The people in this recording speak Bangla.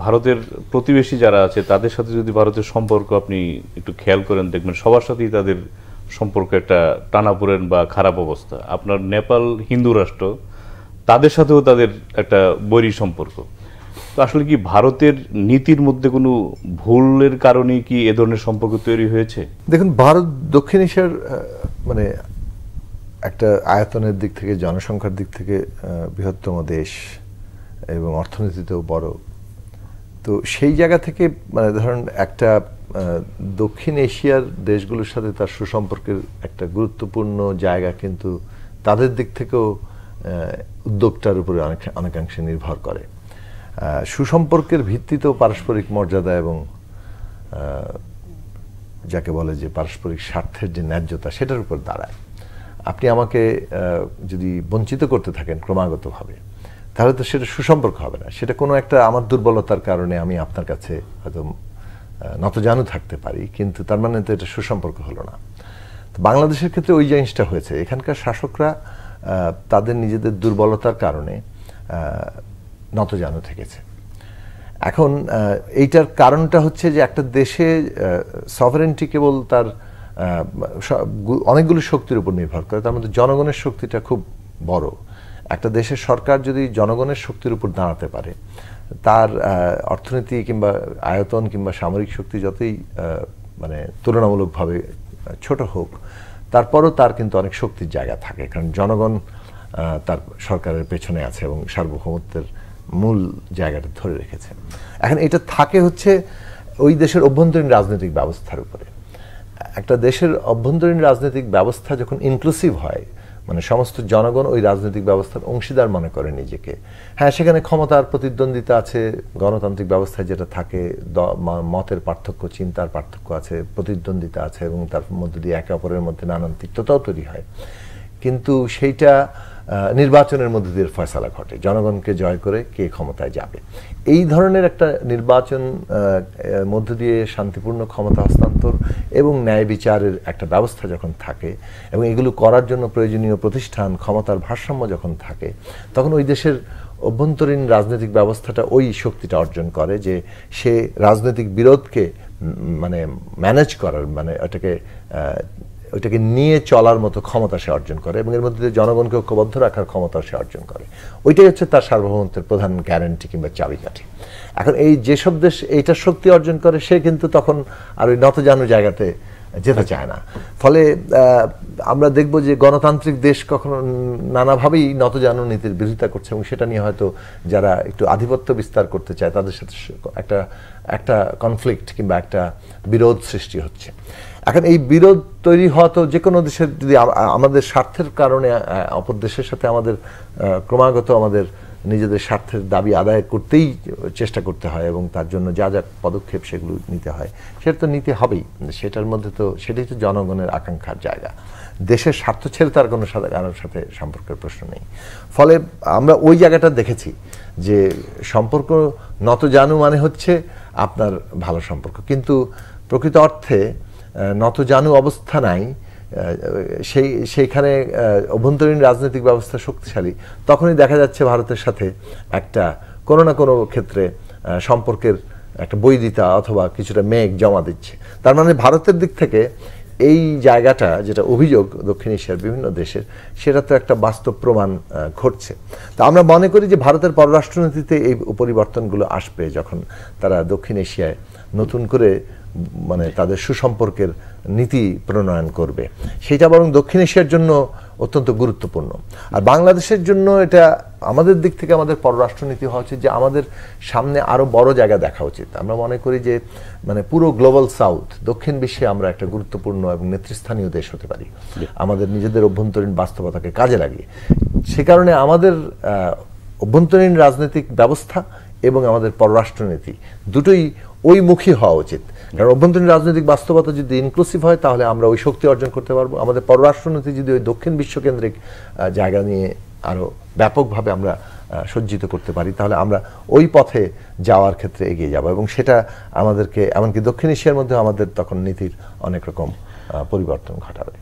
ভারতের প্রতিবেশী যারা আছে তাদের সাথে যদি ভারতের সম্পর্ক আপনি একটু খেয়াল করেন দেখবেন সবার সাথেই তাদের সম্পর্ক একটা টানাপোড়েন বা খারাপ অবস্থা। আপনার নেপাল হিন্দু রাষ্ট্র, তাদের সাথেও তাদের একটা বৈরী সম্পর্ক। তো আসলে কি ভারতের নীতির মধ্যে কোনো ভুলের কারণেই কি এ ধরনের সম্পর্ক তৈরি হয়েছে? দেখুন, ভারত দক্ষিণ এশিয়ার মানে একটা আয়তনের দিক থেকে, জনসংখ্যার দিক থেকে বৃহত্তম দেশ এবং অর্থনীতিতেও বড়। তো সেই জায়গা থেকে মানে ধরুন একটা দক্ষিণ এশিয়ার দেশগুলোর সাথে তার সুসম্পর্কের একটা গুরুত্বপূর্ণ জায়গা কিন্তু তাদের দিক থেকেও উদ্যোগটার উপরে অনেকাংশে নির্ভর করে। সুসম্পর্কের ভিত্তিতেও পারস্পরিক মর্যাদা এবং যাকে বলে যে পারস্পরিক স্বার্থের যে ন্যায্যতা, সেটার উপর দাঁড়ায়। আপনি আমাকে যদি বঞ্চিত করতে থাকেন ক্রমাগতভাবে, তাহলে তো সেটা সুসম্পর্ক হবে না। সেটা কোনো একটা আমার দুর্বলতার কারণে আমি আপনার কাছে হয়তো নতজানু থাকতে পারি, কিন্তু তার মানে তো এটা সুসম্পর্ক হলো না। তো বাংলাদেশের ক্ষেত্রে ওই জিনিসটা হয়েছে। এখানকার শাসকরা তাদের নিজেদের দুর্বলতার কারণে নতজানু থেকেছে। এখন এইটার কারণটা হচ্ছে যে একটা দেশে সভারেন্টি কেবল তার অনেকগুলো শক্তির উপর নির্ভর করে, তার মধ্যে জনগণের শক্তিটা খুব বড়। একটা দেশের সরকার যদি জনগণের শক্তির উপর দাঁড়াতে পারে, তার অর্থনীতি কিংবা আয়তন কিংবা সামরিক শক্তি যতই মানে তুলনামূলকভাবে ছোট হোক, তারপরও তার কিন্তু অনেক শক্তির জায়গা থাকে, কারণ জনগণ তার সরকারের পেছনে আছে এবং সার্বভৌমত্বের মূল জায়গাটা ধরে রেখেছে। এখন এটা থাকে হচ্ছে ওই দেশের অভ্যন্তরীণ রাজনৈতিক ব্যবস্থার উপরে। একটা দেশের অভ্যন্তরীণ রাজনৈতিক ব্যবস্থা যখন ইনক্লুসিভ হয়, মানে সমস্ত জনগণ ওই রাজনৈতিক ব্যবস্থার অংশীদার মনে করে নিজেকে, হ্যাঁ সেখানে ক্ষমতার প্রতিদ্বন্দ্বিতা আছে, গণতান্ত্রিক ব্যবস্থায় যেটা থাকে, মতের পার্থক্য, চিন্তার পার্থক্য আছে, প্রতিদ্বন্দ্বিতা আছে এবং তার মধ্যে দিয়ে একে অপরের মধ্যে নানান তিক্ততাও তৈরি হয়। কিন্তু সেইটা নির্বাচনের মধ্যে দিয়ে ফয়সালা ঘটে, জনগণকে জয় করে কে ক্ষমতায় যাবে। এই ধরনের একটা নির্বাচন মধ্য দিয়ে শান্তিপূর্ণ ক্ষমতা হস্তান্তর এবং ন্যায় বিচারের একটা ব্যবস্থা যখন থাকে এবং এগুলো করার জন্য প্রয়োজনীয় প্রতিষ্ঠান, ক্ষমতার ভারসাম্য যখন থাকে, তখন ওই দেশের অভ্যন্তরীণ রাজনৈতিক ব্যবস্থাটা ওই শক্তিটা অর্জন করে যে সে রাজনৈতিক বিরোধকে মানে ম্যানেজ করার, মানে ওইটাকে নিয়ে চলার মতো ক্ষমতা সে অর্জন করে এবং এর মধ্যে জনগণকে ঐক্যবদ্ধ রাখার ক্ষমতা সে অর্জন করে। ওইটাই হচ্ছে তার সার্বভৌমত্বের প্রধান গ্যারান্টি কিংবা চাবিকাঠি। এখন এই যেসব দেশ এইটার শক্তি অর্জন করে, সে কিন্তু তখন আর ওই নতজানু জায়গাতে যেতে চায় না। ফলে আমরা দেখব যে গণতান্ত্রিক দেশ কখনো নানাভাবেই নতজানু নীতির বিরোধিতা করছে এবং সেটা নিয়ে হয়তো যারা একটু আধিপত্য বিস্তার করতে চায় তাদের সাথে একটা কনফ্লিক্ট কিংবা একটা বিরোধ সৃষ্টি হচ্ছে। এখন এই বিরোধ তৈরি হওয়া তো যে কোনো দেশের, যদি আমাদের স্বার্থের কারণে অপর দেশের সাথে আমাদের ক্রমাগত আমাদের নিজেদের স্বার্থের দাবি আদায় করতেই চেষ্টা করতে হয় এবং তার জন্য যা যা পদক্ষেপ সেগুলো নিতে হয়, সেটা তো নিতে হবেই। সেটার মধ্যে তো সেটাই তো জনগণের আকাঙ্ক্ষার জায়গা। দেশের স্বার্থ ছেড়ে তার কোনো কারোর সাথে সম্পর্কের প্রশ্ন নেই। ফলে আমরা ওই জায়গাটা দেখেছি যে সম্পর্ক নতজানু মানে হচ্ছে আপনার ভালো সম্পর্ক, কিন্তু প্রকৃত অর্থে নতজানু অবস্থা নাই, সেইখানে অভ্যন্তরীণ রাজনৈতিক ব্যবস্থা শক্তিশালী, তখনই দেখা যাচ্ছে ভারতের সাথে একটা কোনো না কোনো ক্ষেত্রে সম্পর্কের একটা বৈরিতা অথবা কিছুটা মেঘ জমা দিচ্ছে। তার মানে ভারতের দিক থেকে এই জায়গাটা যেটা অভিযোগ দক্ষিণ এশিয়ার বিভিন্ন দেশের, সেটা তো একটা বাস্তব প্রমাণ ঘটছে। তো আমরা মনে করি যে ভারতের পররাষ্ট্রনীতিতে এই পরিবর্তনগুলো আসবে যখন তারা দক্ষিণ এশিয়ায় নতুন করে মানে তাদের সুসম্পর্কের নীতি প্রণয়ন করবে। সেটা বরং দক্ষিণ এশিয়ার জন্য অত্যন্ত গুরুত্বপূর্ণ। আর বাংলাদেশের জন্য এটা আমাদের দিক থেকে আমাদের পররাষ্ট্রনীতি হওয়া উচিত যে আমাদের সামনে আরও বড় জায়গা দেখা উচিত। আমরা মনে করি যে মানে পুরো গ্লোবাল সাউথ, দক্ষিণ বিশ্বে আমরা একটা গুরুত্বপূর্ণ এবং নেতৃস্থানীয় দেশ হতে পারি আমাদের নিজেদের অভ্যন্তরীণ বাস্তবতাকে কাজে লাগিয়ে। সে কারণে আমাদের অভ্যন্তরীণ রাজনৈতিক ব্যবস্থা এবং আমাদের পররাষ্ট্রনীতি দুটোই ওই মুখী হওয়া উচিত। কারণ অভ্যন্তরীণ রাজনৈতিক বাস্তবতা যদি ইনক্লুসিভ হয়, তাহলে আমরা ওই শক্তি অর্জন করতে পারবো। আমাদের পররাষ্ট্রনীতি যদি ওই দক্ষিণ বিশ্বকেন্দ্রিক জায়গা নিয়ে আরও ব্যাপকভাবে আমরা সজ্জিত করতে পারি, তাহলে আমরা ওই পথে যাওয়ার ক্ষেত্রে এগিয়ে যাব এবং সেটা আমাদেরকে এমনকি দক্ষিণ এশিয়ার মধ্যে আমাদের তখন নীতির অনেক রকম পরিবর্তন ঘটাবে।